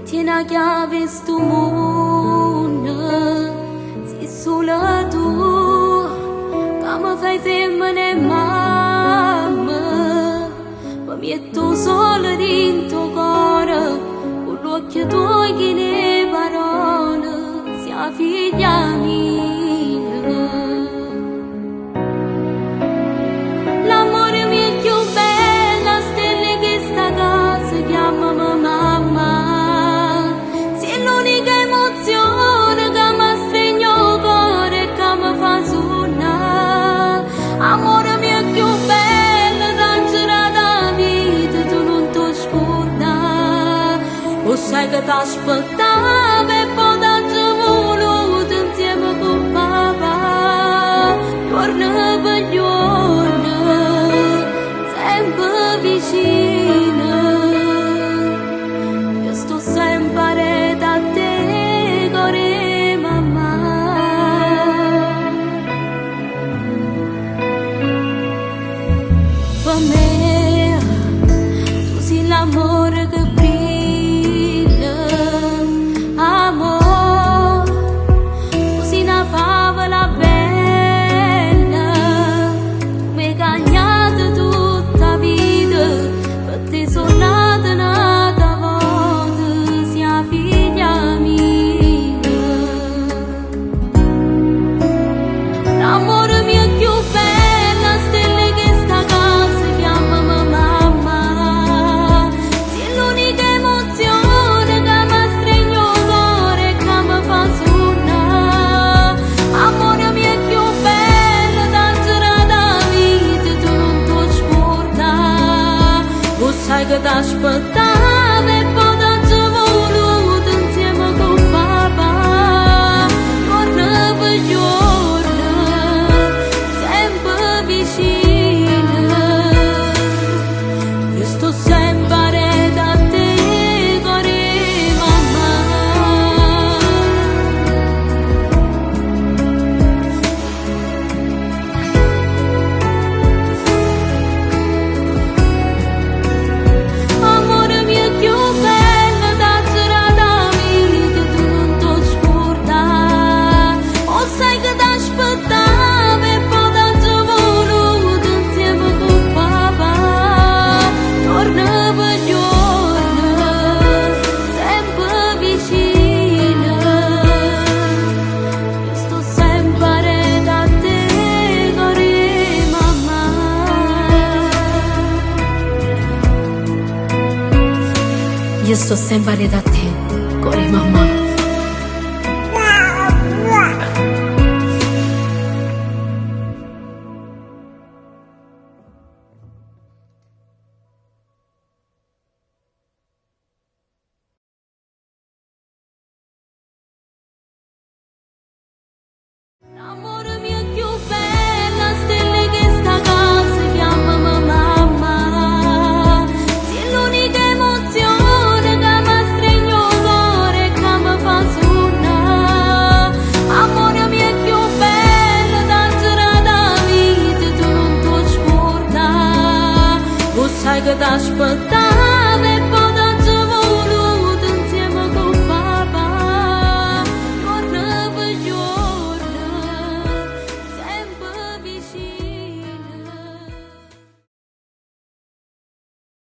Tiena chiave stu mondo, si solo tu, come fai femmine mamma, ma metto solo dentro cuore, con l'occhio tuoi che ne parole, sia figlia mia. L'amore mio è più bella, stelle che sta casa chiama mamma. Sei l'unica emozione che mi stringe il cuore e che mi fa suonare. Amore mio è più bello, dangerà da vita, tu non ti scordare. O sai che ti aspettavo e poi ti voluto insieme con papà. Giorno per giorno, sempre vicino, io sto sempre da te, cuore mamma. Per me, tu sei l'amore che brilla, amore, tu sei una favola bella, tu mi hai cagnato tutta vita, per te sono nata un'altra volta, sia figlia mia. L'amore mio è più bella, stelle che sta casa chiama mamma. Sei l'unica emozione che mi stringe il cuore e che mi fa suonare. Amore mio è più bello, dangerà da vita, tu non ti scordare. O sai che ti aspettavo e poi ti voluto insieme con papà. Giorno per giorno, sempre vicino, io sto sempre da te, cuore mamma. Amore mio è più bello, dangerà da vita, tu non ti scordare. O sai che ti aspettavo e poi ti voluto insieme con papà. Giorno per giorno, sempre vicino, io sto sempre da te, cuore mamma. Io sto sempre da te, cuore mamma.